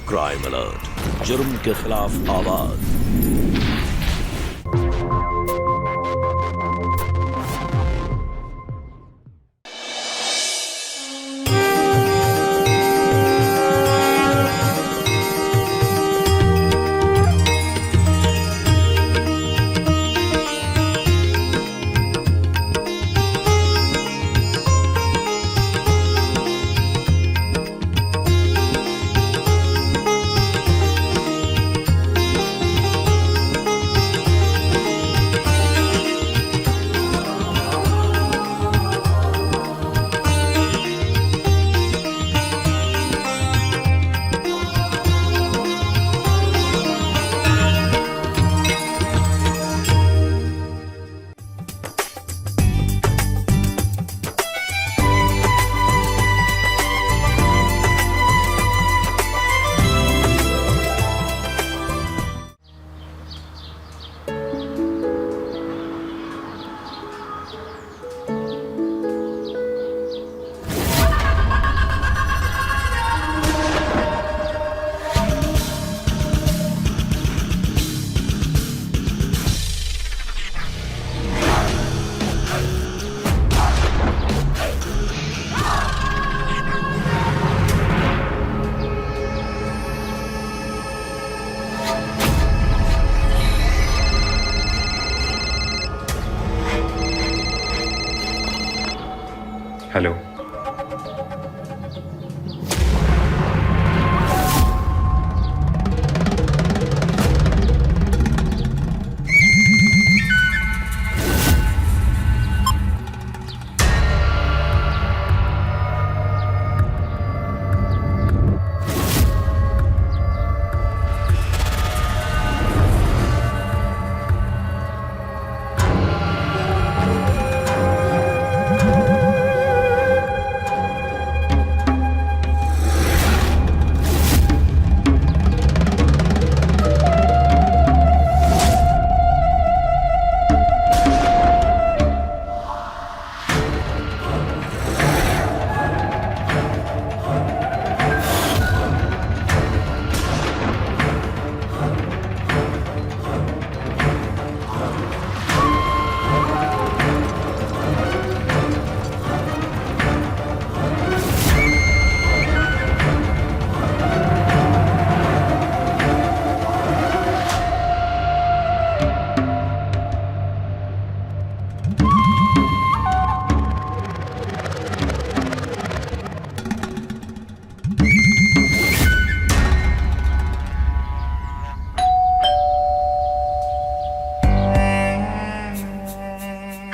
Crime alert, जुर्म के खिलाफ आवाज। हेलो।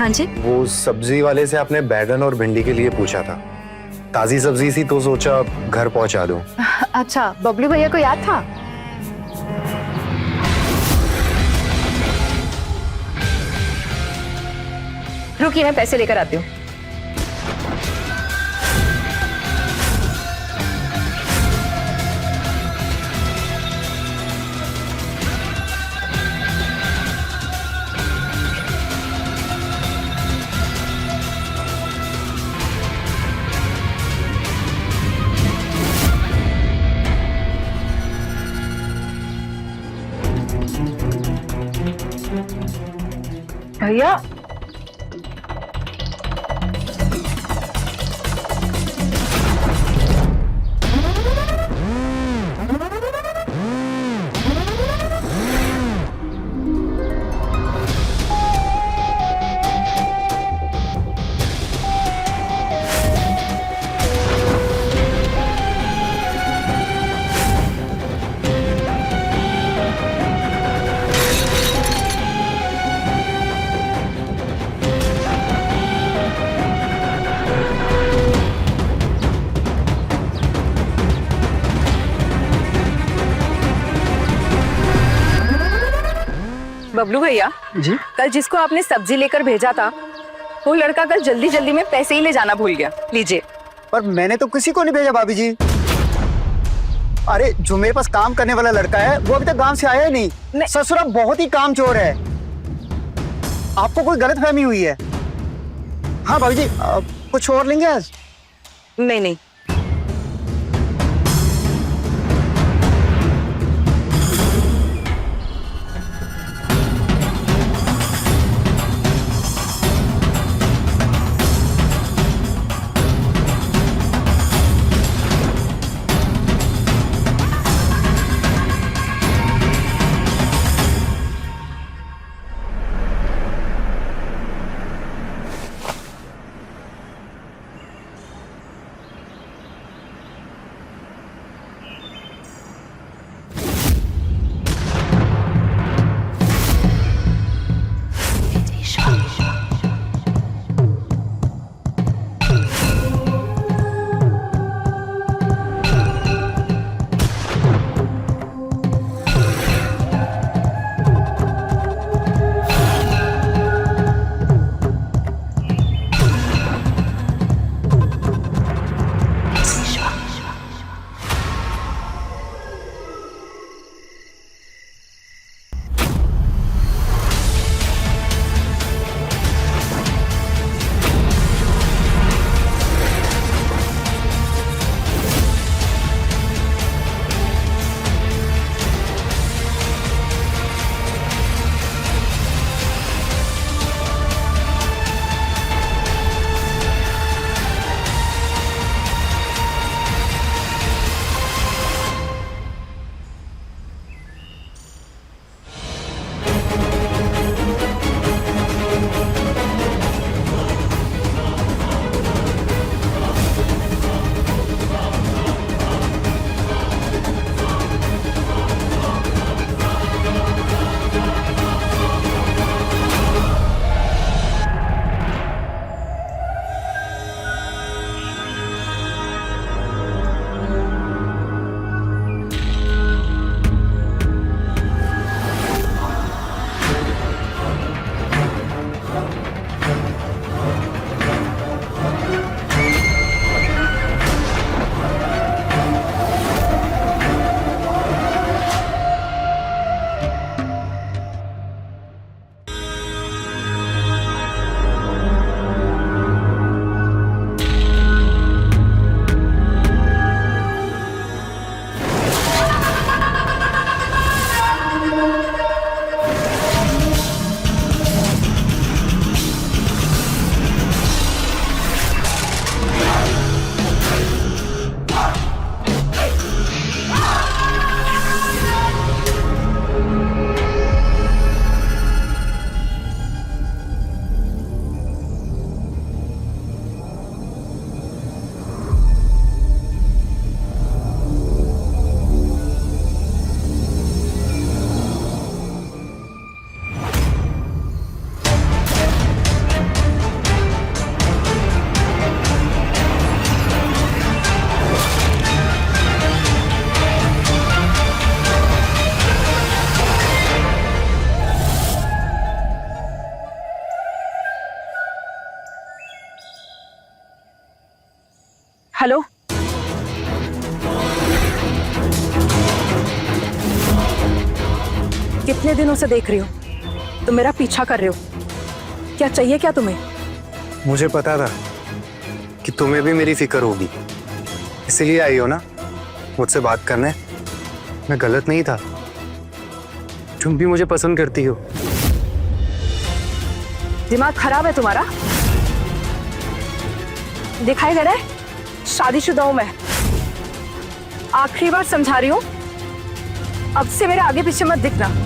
हाँ जी। वो सब्जी वाले से आपने बैगन और भिंडी के लिए पूछा था। ताजी सब्जी थी तो सोचा घर पहुंचा दूं। अच्छा, बबलू भैया को याद था? रुकिए, मैं पैसे लेकर आती हूँ। भैया, बबलू भैया जी, कल जिसको आपने सब्जी लेकर भेजा था वो लड़का कल जल्दी जल्दी में पैसे ही ले जाना भूल गया। लीजिए। पर मैंने तो किसी को नहीं भेजा भाभी जी। अरे जो मेरे पास काम करने वाला लड़का है वो अभी तक गांव से आया ही नहीं। ससुरा बहुत ही कामचोर है। आपको कोई गलतफहमी हुई है। हाँ भाभी जी, कुछ और लेंगे आज? नहीं नहीं। इतने दिनों से देख रही हूँ, तुम मेरा पीछा कर रहे हो। क्या चाहिए क्या तुम्हें? मुझे पता था कि तुम्हें भी मेरी फिक्र होगी, इसीलिए आई हो ना मुझसे बात करने। मैं गलत नहीं था, तुम भी मुझे पसंद करती हो। दिमाग खराब है तुम्हारा? दिखाई दे रहा है शादीशुदा हूं मैं। आखिरी बार समझा रही हूं, अब से मेरे आगे पीछे मत दिखना।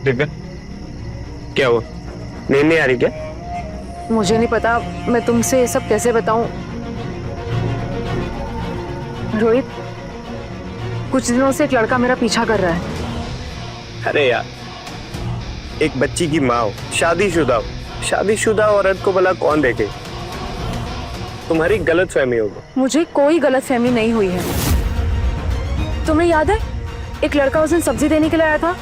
दिव्या, क्या हुआ? नींद नहीं आ रही क्या? मुझे नहीं पता मैं तुमसे ये सब कैसे बताऊं। रोहित, कुछ दिनों से एक लड़का मेरा पीछा कर रहा है। अरे यार, एक बच्ची की माँ हो, शादीशुदा औरत को भला कौन देखे? तुम्हारी गलतफहमी होगी। मुझे कोई गलतफहमी नहीं हुई है। तुम्हें याद है एक लड़का उस दिन सब्जी देने के लिए आया था,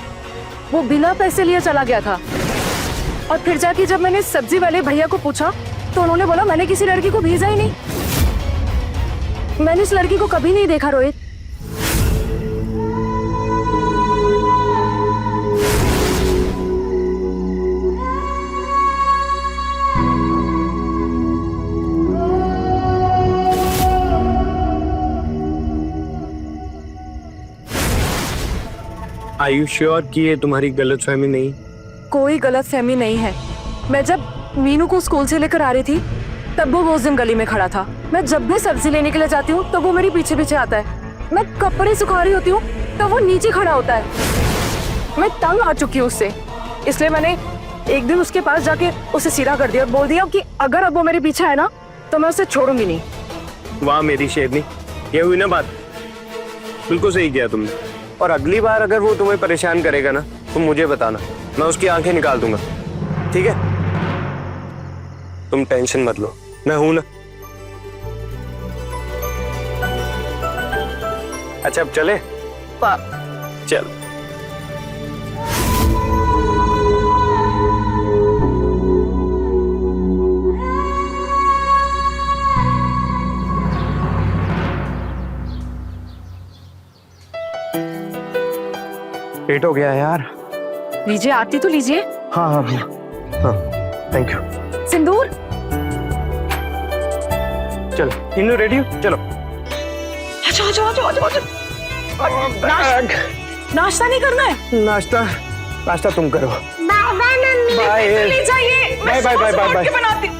वो बिना पैसे लिए चला गया था। और फिर जाके जब मैंने सब्जी वाले भैया को पूछा तो उन्होंने बोला मैंने किसी लड़की को भेजा ही नहीं। मैंने इस लड़की को कभी नहीं देखा रोहित। Are you sure कि ये तुम्हारी गलतफहमी नहीं? कोई गलतफहमी नहीं है। मैं जब मीनू को स्कूल से लेकर आ रही थी तब वो उस दिन गली में खड़ा था। मैं जब भी सब्जी लेने के लिए जाती हूँ तो वो मेरे पीछे पीछे आता है। मैं कपड़े सुखा रही होती हूँ तो वो नीचे खड़ा होता है। मैं तंग आ चुकी हूँ उससे, इसलिए मैंने एक दिन उसके पास जाके उसे सीधा कर दिया और बोल दिया कि अगर अब वो मेरे पीछे है ना तो मैं उसे छोड़ूंगी नहीं। वाह मेरी शेरनी, ये हुई ना बात। बिल्कुल सही किया तुमने। और अगली बार अगर वो तुम्हें परेशान करेगा ना तुम मुझे बताना, मैं उसकी आंखें निकाल दूंगा, ठीक है? तुम टेंशन मत लो, मैं हूं ना। अच्छा अब चले? चल। लेट हो गया यार। लीजिए, आरती तो लीजिए। हाँ हाँ हाँ, थैंक यू। सिंदूर। चलो तीनों रेडी हो? चलो। आजो। नाश्ता नहीं करना है? नाश्ता तुम करो। बाय। ले जाइए। बाय। बनाती।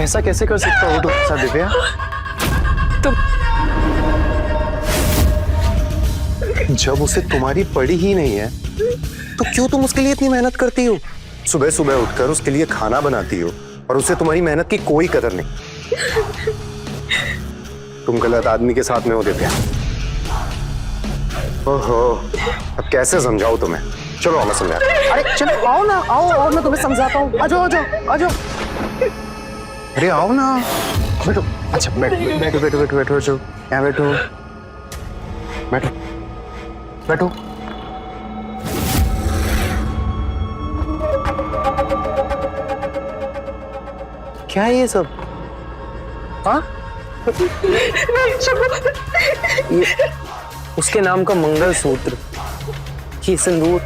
ऐसा कैसे कर सकता हो तुम ऐसा दिव्या? जब उसे तुम्हारी पड़ी ही नहीं है तो क्यों तुम उसके लिए इतनी मेहनत करती हो? सुबह सुबह उठकर उसके लिए खाना बनाती हो और उसे तुम्हारी मेहनत की कोई कदर नहीं। तुम गलत आदमी के साथ में हो दिव्या। ओहो, अब कैसे समझाऊं तुम्हें? चलो मैं समझा। अरे चलो आओ ना, आओ मैं तुम्हें समझाता हूँ। आजो। अरे आओ ना, बैठो। अच्छा बैठो यहाँ बैठो। क्या है ये सब? हाँ? ये उसके नाम का मंगलसूत्र, ये सिंदूर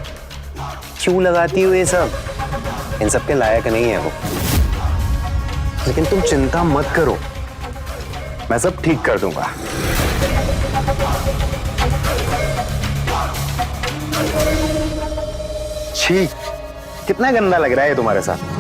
क्यों लगाती हो? ये सब इन सब के लायक नहीं है वो। लेकिन तुम चिंता मत करो, मैं सब ठीक कर दूंगा। छी, कितना गंदा लग रहा है तुम्हारे साथ।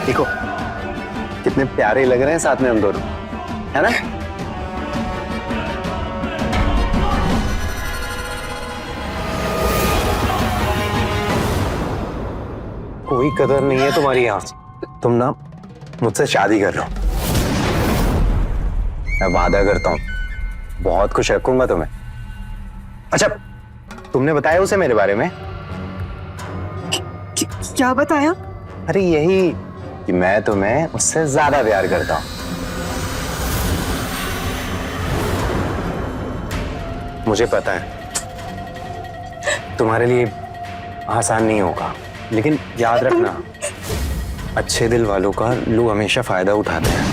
देखो कितने प्यारे लग रहे हैं साथ में हम दोनों, है ना? कोई कदर नहीं है तुम्हारी यहाँ। तुम ना मुझसे शादी कर लो। मैं वादा करता हूँ बहुत खुश रखूंगा तुम्हें। अच्छा, तुमने बताया उसे मेरे बारे में? क्या बताया? अरे यही कि मैं तुम्हें उससे ज्यादा प्यार करता हूं। मुझे पता है तुम्हारे लिए आसान नहीं होगा, लेकिन याद रखना अच्छे दिल वालों का लोग हमेशा फायदा उठाते हैं।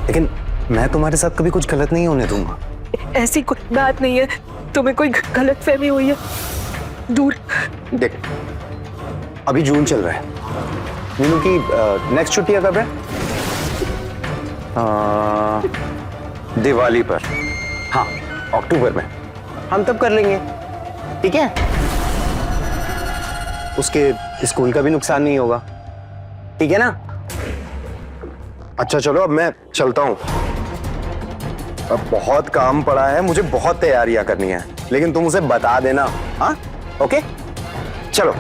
लेकिन मैं तुम्हारे साथ कभी कुछ गलत नहीं होने दूंगा। ऐसी कोई बात नहीं है, तुम्हें कोई गलत फहमी हुई है। दूर देख, अभी जून चल रहा है, मीनू की नेक्स्ट छुट्टियां कब है? दिवाली पर। हाँ, अक्टूबर में। हम तब कर लेंगे, ठीक है? उसके स्कूल का भी नुकसान नहीं होगा, ठीक है ना? अच्छा चलो, अब मैं चलता हूँ। अब बहुत काम पड़ा है, मुझे बहुत तैयारियां करनी है, लेकिन तुम उसे बता देना। हाँ, ओके, चलो।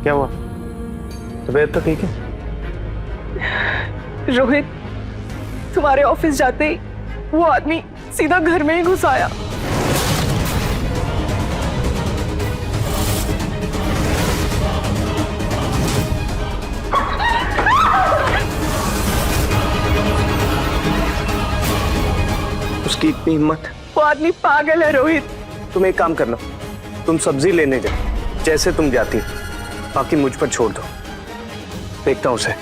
क्या हुआ? तबीयत तो ठीक है? रोहित, तुम्हारे ऑफिस जाते ही वो आदमी सीधा घर में ही घुस आया। उसकी इतनी हिम्मत। वो आदमी पागल है रोहित। तुम एक काम करना, तुम सब्जी लेने जाओ जैसे तुम जाती, बाकी मुझ पर छोड़ दो। देखता हूं उसे।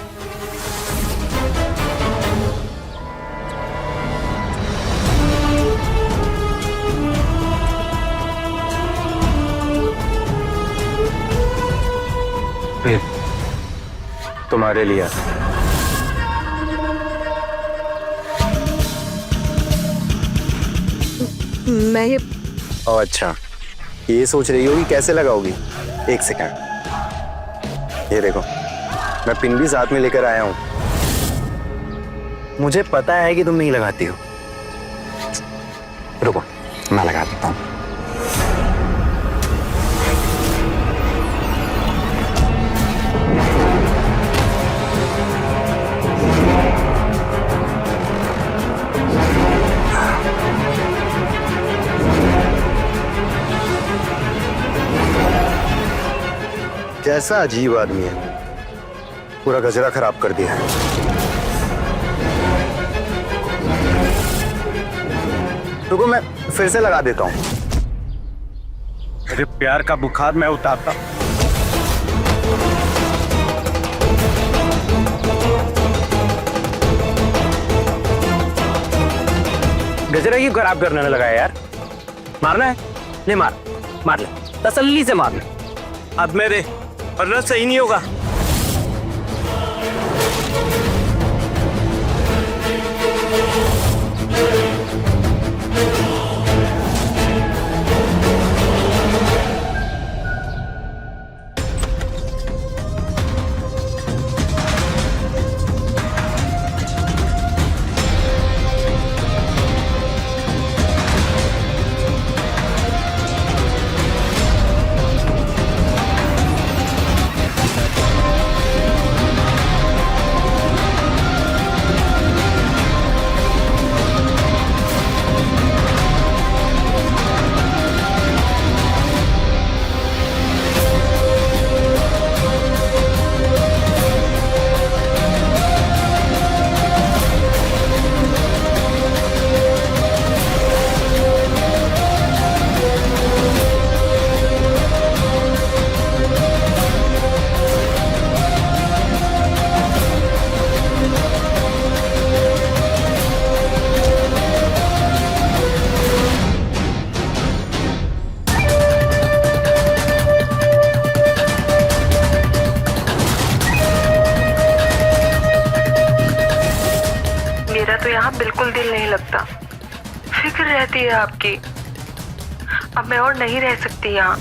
तुम्हारे लिए मैं ये ओह अच्छा, ये सोच रही होगी कैसे लगाओगी? एक सेकंड, ये देखो, मैं पिन भी साथ में लेकर आया हूं। मुझे पता है कि तुम नहीं लगाती हो। रुको, मैं लगा देता हूं। कैसा अजीब आदमी है, पूरा गजरा खराब कर दिया है। रुको, मैं फिर से लगा देता हूं। मेरे प्यार का बुखार मैं उतारता। गजरा क्यों खराब करने लगा है यार? मारना है? ले मार, मार ले, तसल्ली से मार ले। अब मेरे वरना सही नहीं होगा। यहाँ बिल्कुल दिल नहीं लगता, फिक्र रहती है आपकी। अब मैं और नहीं रह सकती यहाँ।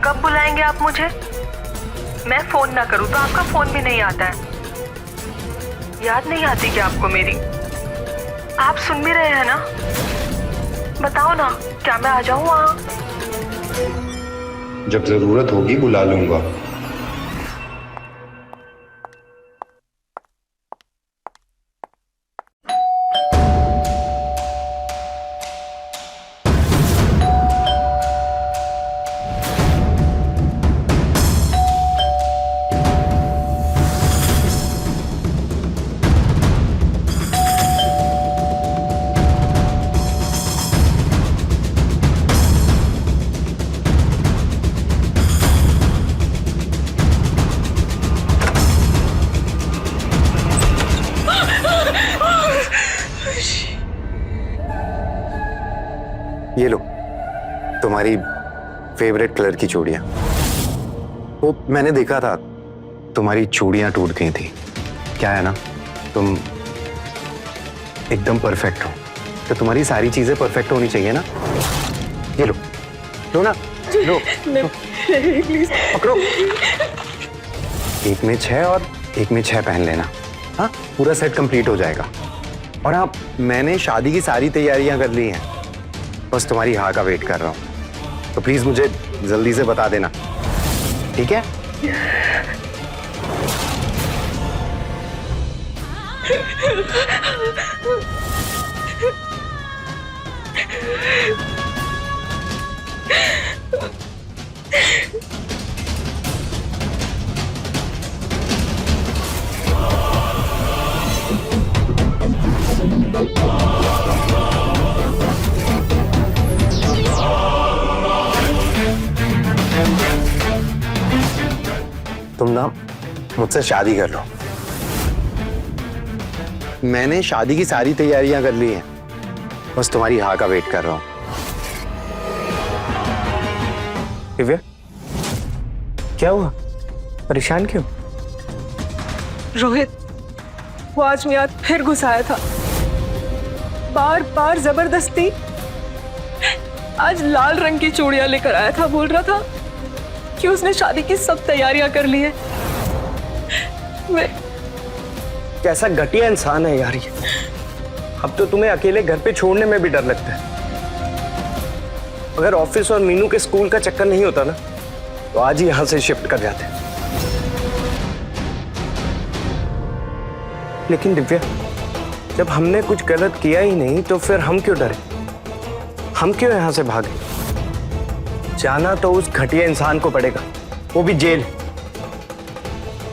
कब बुलाएंगे आप मुझे? मैं फोन ना करूँ तो आपका फोन भी नहीं आता है। याद नहीं आती क्या आपको मेरी? आप सुन भी रहे हैं ना? बताओ ना, क्या मैं आ जाऊँ वहाँ? जब जरूरत होगी बुला लूंगा। ये लो, तुम्हारी फेवरेट कलर की चूड़ियां। वो मैंने देखा था, तुम्हारी चूड़ियां टूट गई थी। क्या है ना, तुम एकदम परफेक्ट हो, तो तुम्हारी सारी चीजें परफेक्ट होनी चाहिए ना। ये लो, लो ना, लो, प्लीज पकड़ो। एक में 6 और एक में 6 पहन लेना। हाँ, पूरा सेट कंप्लीट हो जाएगा। और हाँ, मैंने शादी की सारी तैयारियां कर ली हैं, बस तुम्हारी हाँ का वेट कर रहा हूं। तो प्लीज मुझे जल्दी से बता देना, ठीक है? तुम ना मुझसे शादी कर लो। मैंने शादी की सारी तैयारियां कर ली हैं, बस तुम्हारी हाँ का वेट कर रहा हूं। दिव्या, क्या हुआ? परेशान क्यों? रोहित, वो आज मेरे हाथ फिर घुसाया था, बार बार जबरदस्ती। आज लाल रंग की चूड़ियां लेकर आया था, बोल रहा था कि उसने शादी की सब तैयारियां कर ली है। मैं कैसा घटिया इंसान है यार ये। अब तो तुम्हें अकेले घर पे छोड़ने में भी डर लगता है। अगर ऑफिस और मीनू के स्कूल का चक्कर नहीं होता ना, तो आज ही यहां से शिफ्ट कर जाते। लेकिन दिव्या, जब हमने कुछ गलत किया ही नहीं तो फिर हम क्यों डरे? हम क्यों यहां से भागे? जाना तो उस घटिया इंसान को पड़ेगा, वो भी जेल।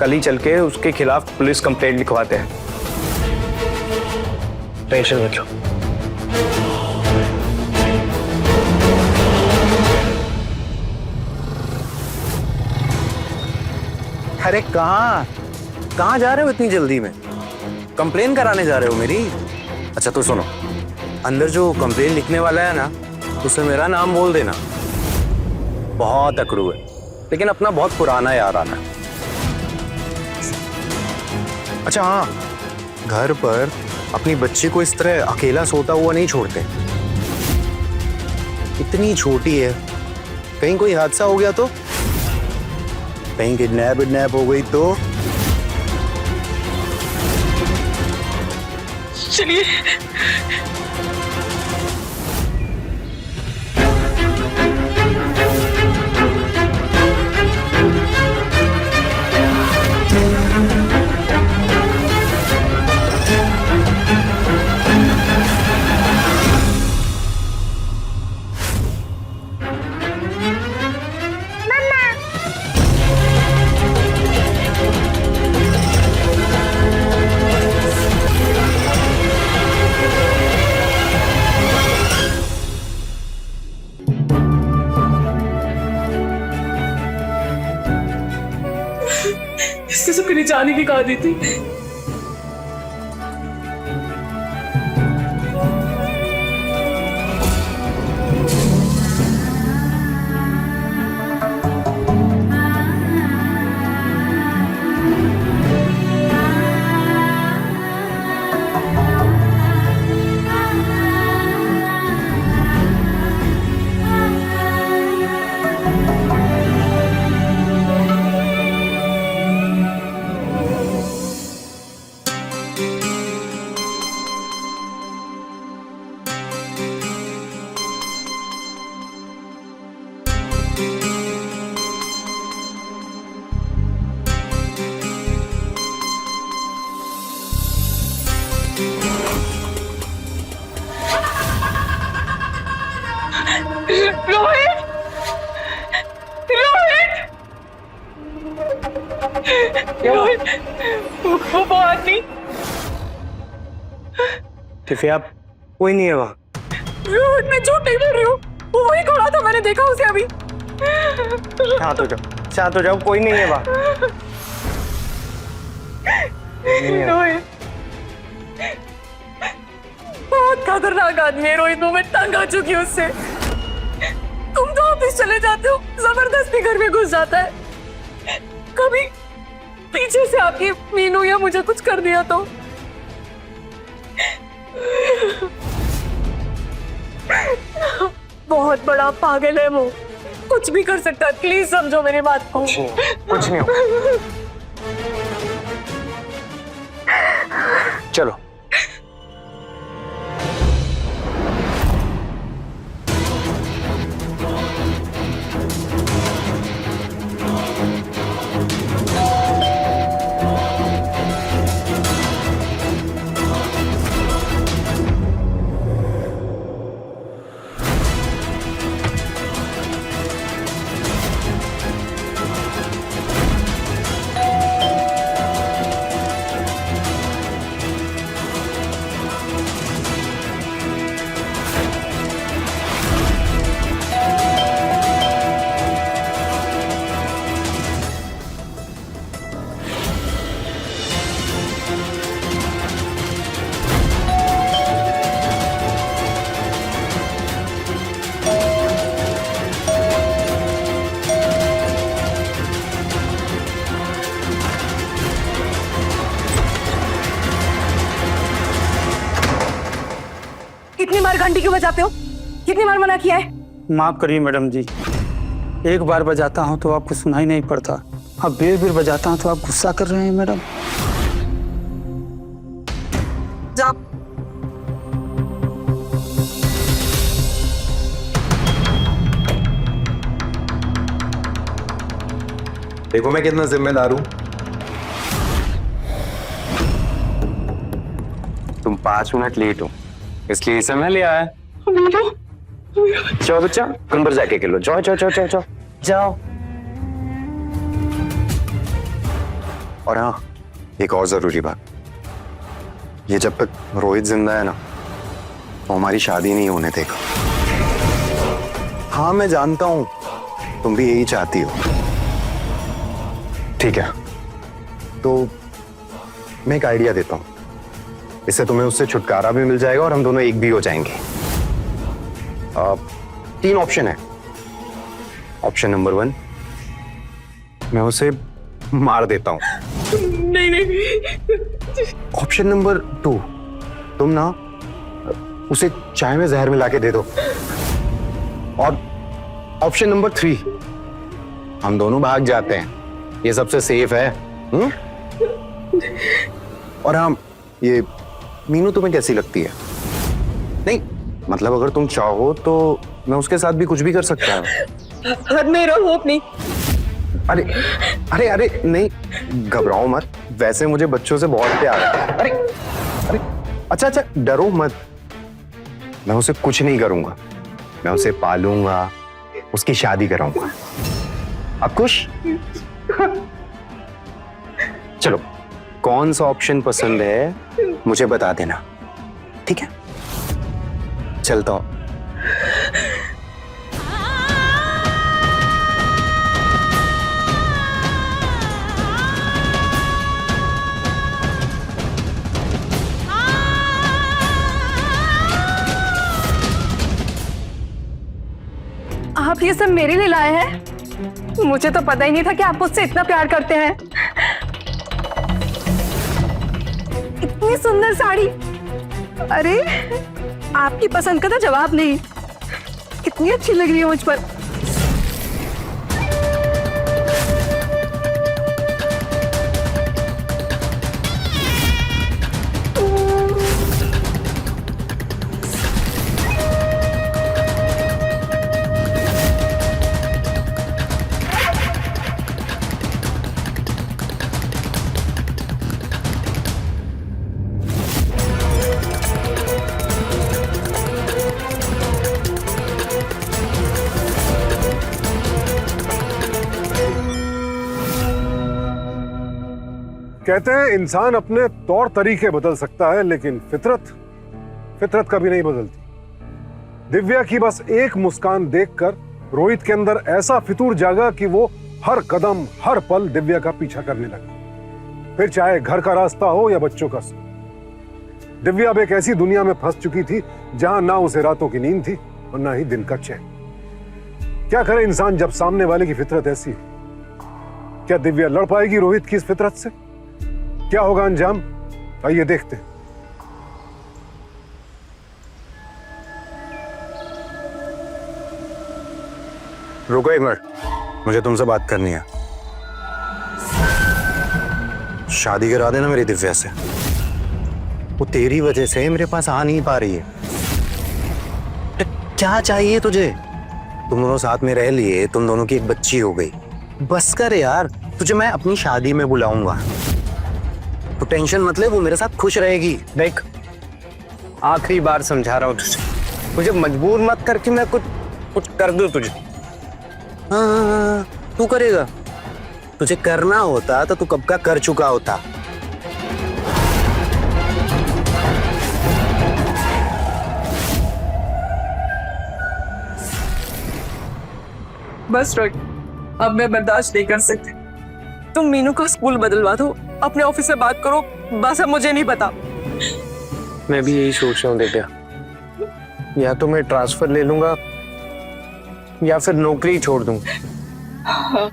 कल ही चल के उसके खिलाफ पुलिस कंप्लेंट लिखवाते हैं। टेंशन मत लो। अरे कहाँ कहाँ जा रहे हो इतनी जल्दी में? कंप्लेन कराने जा रहे हो मेरी? अच्छा तो सुनो, अंदर जो कंप्लेन लिखने वाला है ना, उसे मेरा नाम बोल देना। बहुत अकड़ू है, लेकिन अपना बहुत पुराना यार आना। अच्छा हाँ, घर पर अपनी बच्ची को इस तरह अकेला सोता हुआ नहीं छोड़ते। इतनी छोटी है, कहीं कोई हादसा हो गया तो, कहीं किडनैप हो गई तो। चलिए। इससे तो कहीं जाने की कहा दी थी। वो बात नहीं। टिफे आप कोई नहीं है वहाँ। रोहित, मैं झूठ नहीं बोल रही हूँ, वो वही खड़ा था, मैंने देखा उसे अभी। शांत हो जाओ, कोई नहीं है वहाँ। रोहित बहुत खतरनाक आदमी है रोहित, मैं तंग आ चुकी हूँ उससे। तुम तो ऑफिस चले जाते हो, जबरदस्ती घर में घुस जाता है, कभी पीछे से आके मीनू या मुझे कुछ कर दिया तो। बहुत बड़ा पागल है वो, कुछ भी कर सकता है, प्लीज समझो मेरी बात को। कुछ नहीं हो। चलो। कितनी बार घंटी क्यों बजाते हो? कितनी बार मना किया है? माफ करिए मैडम जी, एक बार बजाता हूँ तो आपको सुनाई नहीं पड़ता, अब बेर बजाता हूँ तो आप गुस्सा कर रहे हैं मैडम। जा। देखो मैं कितना जिम्मेदार हूँ। तुम 5 मिनट लेट हो, इसलिए समय लिया है। जाओ बच्चा, कमर जाके खेलो, जाओ जाओ जाओ जाओ जाओ जाओ। और हाँ, एक और जरूरी बात, ये जब तक रोहित जिंदा है ना, वो हमारी शादी नहीं होने देगा। हाँ मैं जानता हूं तुम भी यही चाहती हो, ठीक है? तो मैं एक आइडिया देता हूं, इससे तुम्हें उससे छुटकारा भी मिल जाएगा और हम दोनों एक भी हो जाएंगे। 3 ऑप्शन है। ऑप्शन नंबर 1, मैं उसे मार देता हूं। नहीं नहीं। ऑप्शन नंबर 2, तुम ना उसे चाय में जहर मिला के दे दो। और ऑप्शन नंबर 3, हम दोनों भाग जाते हैं, ये सबसे सेफ है। और हाँ, ये मीनू तुम्हें कैसी लगती है? नहीं मतलब अगर तुम चाहो तो मैं उसके साथ भी कुछ भी कर सकता हूँ। मेरा होप नहीं। अरे अरे अरे नहीं, घबराओ मत, वैसे मुझे बच्चों से बहुत प्यार है। अरे अरे अच्छा अच्छा, डरो मत, मैं उसे कुछ नहीं करूंगा, मैं उसे पालूंगा, उसकी शादी कराऊंगा। अब खुश? चलो, कौन सा ऑप्शन पसंद है मुझे बता देना, ठीक है? चलता हूं। आप ये सब मेरे लिए लाए हैं? मुझे तो पता ही नहीं था कि आप मुझसे इतना प्यार करते हैं। इतनी सुंदर साड़ी, अरे आपकी पसंद का तो जवाब नहीं। कितनी अच्छी लग रही है मुझ पर। कहते हैं इंसान अपने तौर तरीके बदल सकता है, लेकिन फितरत कभी नहीं बदलती। दिव्या की बस एक मुस्कान देखकर रोहित के अंदर ऐसा फितूर जागा कि वो हर कदम हर पल दिव्या का पीछा करने लगा, फिर चाहे घर का रास्ता हो या बच्चों का सो। दिव्या अब एक ऐसी दुनिया में फंस चुकी थी जहां ना उसे रातों की नींद थी और ना ही दिन का चैन। क्या करे इंसान जब सामने वाले की फितरत ऐसी हो? क्या दिव्या लड़ पाएगी रोहित की इस फितरत से? क्या होगा अंजाम? आइए देखते हैं। रुको एक मिनट, मुझे तुमसे बात करनी है। शादी करा देना मेरी दिव्या से। वो तेरी वजह से मेरे पास आ नहीं पा रही है। क्या चाहिए तुझे? तुम दोनों साथ में रह लिए, तुम दोनों की एक बच्ची हो गई। बस कर यार, तुझे मैं अपनी शादी में बुलाऊंगा। तो टेंशन मत ले, वो मेरे साथ खुश रहेगी। देख, आखिरी बार समझा रहा हूँ तुझे, मुझे मजबूर मत करके मैं कुछ कर दूं तुझे। हाँ, तू करेगा? तुझे करना होता तो तू कब का कर चुका होता। बस रोहित, अब मैं बर्दाश्त नहीं कर सकती। तुम मीनू का स्कूल बदलवा दो, अपने ऑफिस से बात करो, बस अब मुझे नहीं पता। मैं भी यही सोच रहा हूँ दिव्या, या तो मैं ट्रांसफर ले लूंगा या फिर नौकरी छोड़ दूंगा।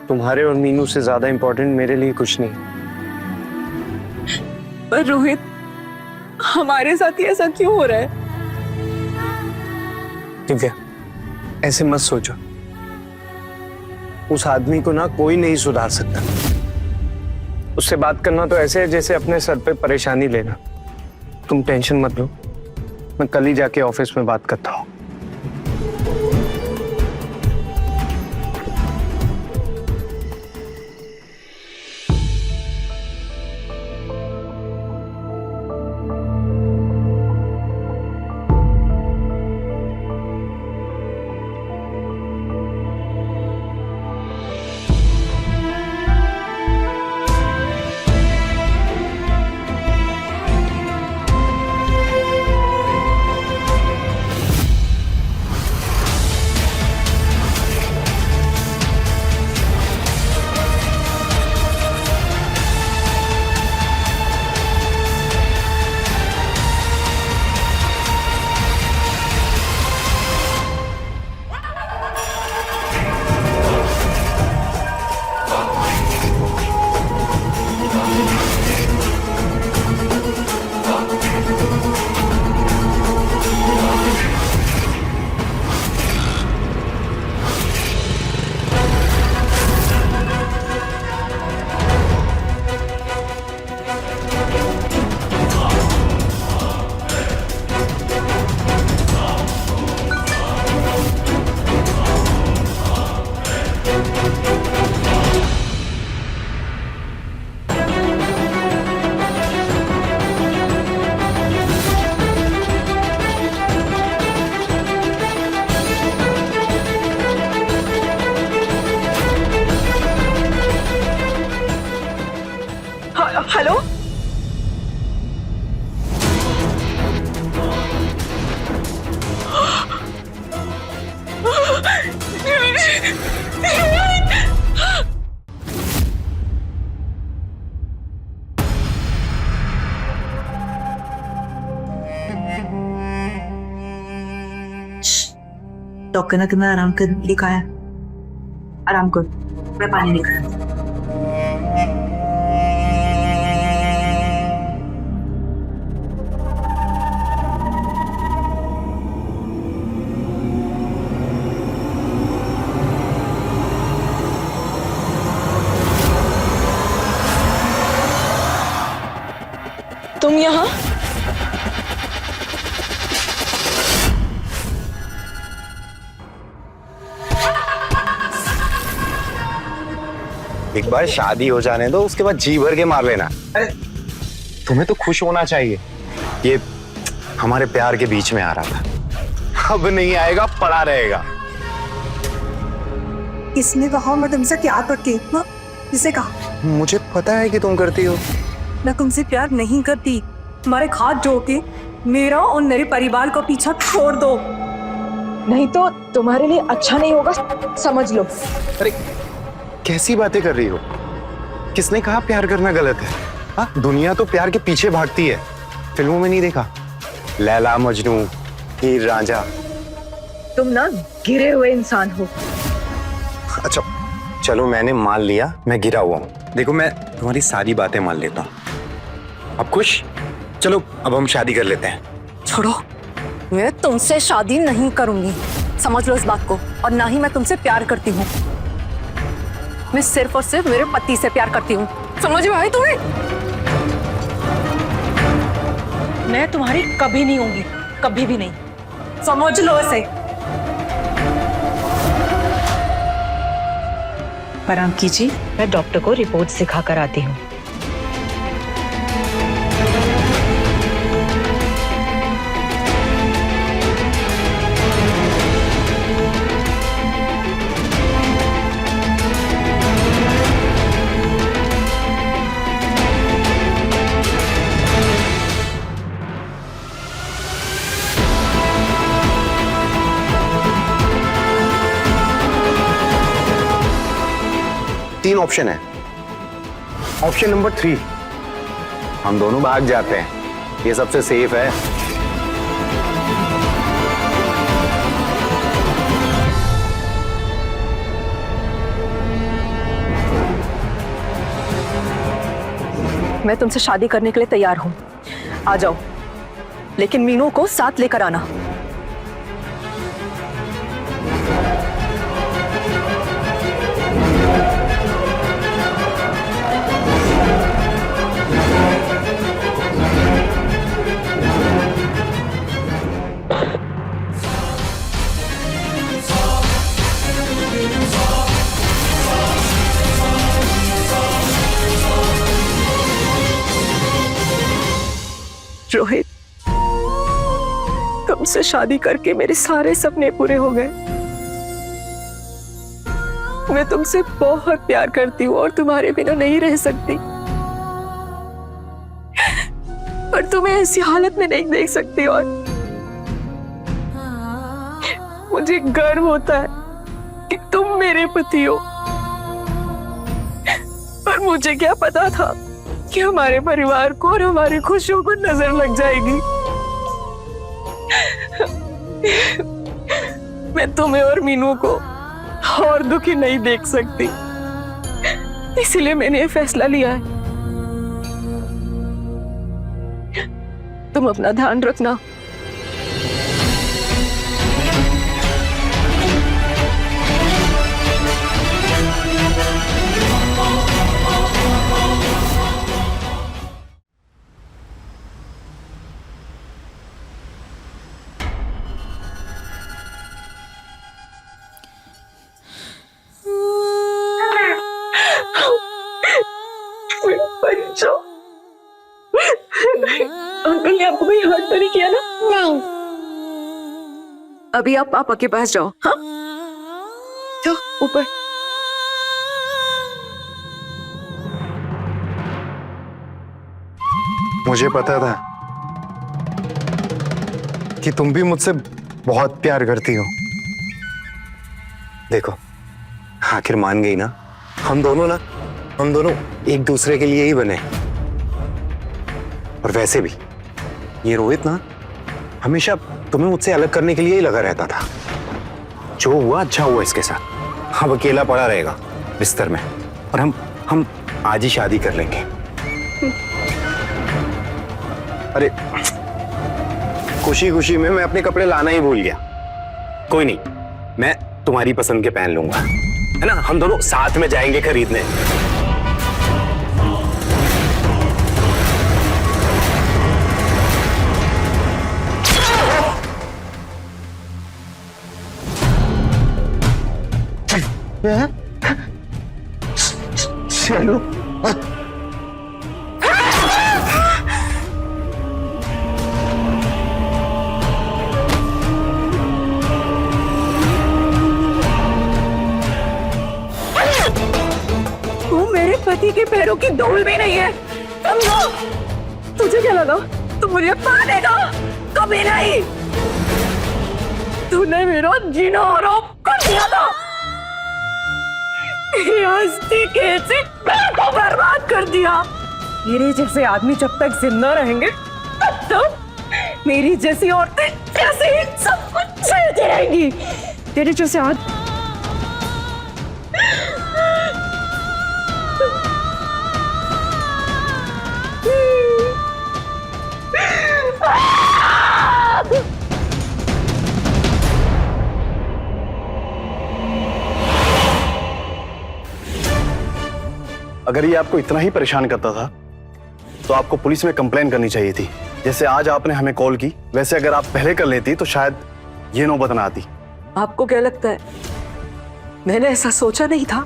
तुम्हारे और मीनू से ज्यादा इंपॉर्टेंट मेरे लिए कुछ नहीं। पर रोहित, हमारे साथ ही ऐसा क्यों हो रहा है? दिव्या, ऐसे मत सोचो। उस आदमी को ना कोई नहीं सुधार सकता। उससे बात करना तो ऐसे है जैसे अपने सर पे परेशानी लेना। तुम टेंशन मत लो, मैं कल ही जाके ऑफिस में बात करता हूँ। हेलो, डॉक्टर ने तुम्हें आराम कर लिखा है। आराम कर, मैं पानी लेकर आती हूँ। तुम यहाँ? एक बार शादी हो जाने दो, उसके बाद जी भर के मार लेना। अरे तुम्हें तो खुश होना चाहिए। ये हमारे प्यार के बीच में आ रहा था, अब नहीं आएगा, पड़ा रहेगा। इसने कहा मैं तुमसे प्यार करती हूँ, जिसे कहा मुझे पता है कि तुम करती हो। मैं तुमसे प्यार नहीं करती। तुम्हारे हाथ जोड़ के मेरा और मेरे परिवार का पीछा छोड़ दो, नहीं तो तुम्हारे लिए अच्छा नहीं होगा, समझ लो। अरे कैसी बातें कर रही हो? किसने कहा प्यार करना गलत है? हाँ, दुनिया तो प्यार के पीछे भागती है। फिल्मों में नहीं देखा? लैला मजनू, हीर रांझा। तुम ना गिरे हुए इंसान हो। अच्छा चलो, मैंने मान लिया मैं गिरा हुआ हूँ। देखो मैं तुम्हारी सारी बातें मान लेता हूँ। अब खुश? चलो अब हम शादी कर लेते हैं। छोड़ो, मैं तुमसे शादी नहीं करूंगी, समझ लो इस बात को। और ना ही मैं तुमसे प्यार करती हूँ। मैं सिर्फ और सिर्फ मेरे पति से प्यार करती हूँ, समझ में आई तुम्हें? मैं तुम्हारी कभी नहीं होंगी, कभी भी नहीं, समझ लो इसे। आराम कीजिए, मैं डॉक्टर को रिपोर्ट दिखा कर आती हूँ। तीन ऑप्शन है। ऑप्शन नंबर 3, हम दोनों भाग जाते हैं। ये सबसे सेफ है। मैं तुमसे शादी करने के लिए तैयार हूँ, आ जाओ, लेकिन मीनू को साथ लेकर आना। रोहित, तुमसे शादी करके मेरे सारे सपने पूरे हो गए। मैं तुमसे बहुत प्यार करती हूँ और तुम्हारे बिना नहीं रह सकती, पर तुम्हें ऐसी हालत में नहीं देख सकती। और मुझे गर्व होता है कि तुम मेरे पति हो, पर मुझे क्या पता था कि हमारे परिवार को और हमारी खुशियों पर नजर लग जाएगी। मैं तुम्हें और मीनू को और दुखी नहीं देख सकती, इसीलिए मैंने ये फैसला लिया है। तुम अपना ध्यान रखना। अंकल ने आपको कोई हर्ट तो नहीं किया ना? नहीं। अभी आप पापा के पास जाओ। हाँ, जाओ ऊपर। मुझे पता था कि तुम भी मुझसे बहुत प्यार करती हो। देखो आखिर मान गई ना। हम दोनों एक दूसरे के लिए ही बने। और वैसे भी ये रोहित ना हमेशा तुम्हें मुझसे अलग करने के लिए ही लगा रहता था। जो हुआ अच्छा हुआ इसके साथ। अब अकेला पड़ा रहेगा बिस्तर में, और हम आज ही शादी कर लेंगे। अरे खुशी खुशी में मैं अपने कपड़े लाना ही भूल गया। कोई नहीं, मैं तुम्हारी पसंद के पहन लूंगा, है ना? हम दोनों साथ में जाएंगे खरीदने। चलो पति के पैरों की धूल भी नहीं है, समझो? तुझे क्या लगा तू मुझे पालेगा? कभी नहीं। तूने मेरा जीना हराम कर दिया था। मेरी हस्ती के पैर को बर्बाद कर दिया। मेरे जैसे आदमी जब तक जिंदा रहेंगे तब तक मेरी जैसी औरतें जैसे ही सब कुछ सहती रहेंगी। तेरे जैसे अगर ये आपको इतना ही परेशान करता था तो आपको पुलिस में कंप्लेन करनी चाहिए थी। जैसे आज आपने हमें कॉल की, वैसे अगर आप पहले कर लेती तो शायद ये नौबत ना आती। आपको क्या लगता है मैंने ऐसा सोचा नहीं था?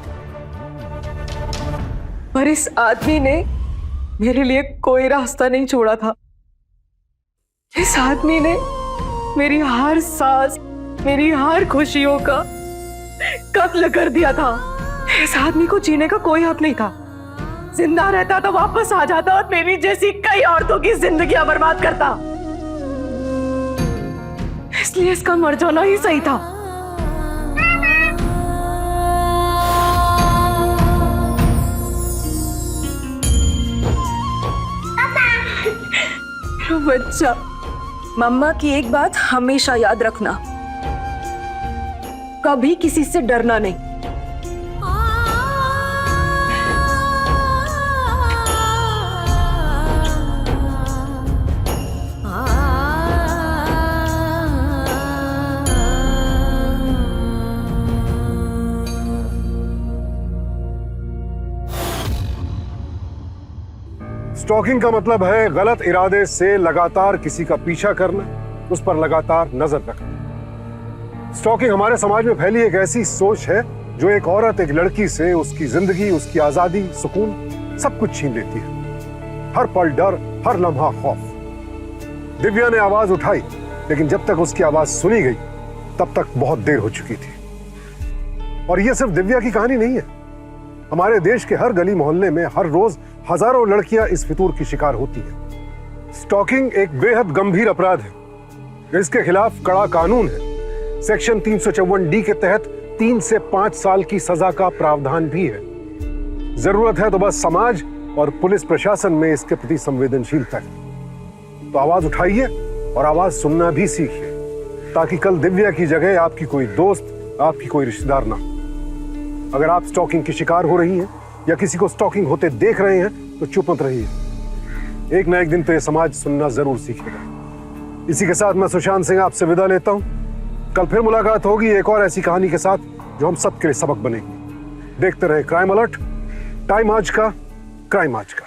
पर इस आदमी ने मेरे लिए कोई रास्ता नहीं छोड़ा था। इस आदमी ने मेरी हर सांस, मेरी हर खुशियों का कत्ल कर दिया था। इस आदमी को जीने का कोई हक नहीं था। जिंदा रहता तो वापस आ जाता और मेरी जैसी कई औरतों की जिंदगियां बर्बाद करता। इसलिए इसका मर जाना ही सही था। बच्चा, मम्मा की एक बात हमेशा याद रखना, कभी किसी से डरना नहीं। स्टॉकिंग का मतलब है गलत इरादे से लगातार किसी का पीछा करना, उस पर लगातार नजर रखना। स्टॉकिंग हमारे समाज में फैली एक ऐसी सोच है जो एक औरत एक लड़की से उसकी जिंदगी, उसकी आजादी, सुकून सब कुछ छीन लेती है। हर पल डर, हर लम्हा खौफ। दिव्या ने आवाज उठाई, लेकिन जब तक उसकी आवाज सुनी गई तब तक बहुत देर हो चुकी थी। और यह सिर्फ दिव्या की कहानी नहीं है। हमारे देश के हर गली मोहल्ले में हर रोज हजारों लड़कियां इस फितूर की शिकार होती हैं। स्टॉकिंग एक बेहद गंभीर अपराध है। इसके खिलाफ कड़ा कानून है। सेक्शन 354D के तहत 3 से 5 साल की सजा का प्रावधान भी है। जरूरत है तो बस समाज और पुलिस प्रशासन में इसके प्रति संवेदनशीलता है। तो आवाज उठाइए और आवाज सुनना भी सीखिए, ताकि कल दिव्या की जगह आपकी कोई दोस्त, आपकी कोई रिश्तेदार ना। अगर आप स्टॉकिंग की शिकार हो रही हैं या किसी को स्टॉकिंग होते देख रहे हैं तो चुप मत रहिए। एक ना एक दिन तो ये समाज सुनना जरूर सीखेगा। इसी के साथ मैं सुशांत सिंह आपसे विदा लेता हूं। कल फिर मुलाकात होगी एक और ऐसी कहानी के साथ जो हम सबके लिए सबक बनेगी। देखते रहे क्राइम अलर्ट, टाइम आज का, क्राइम आज का।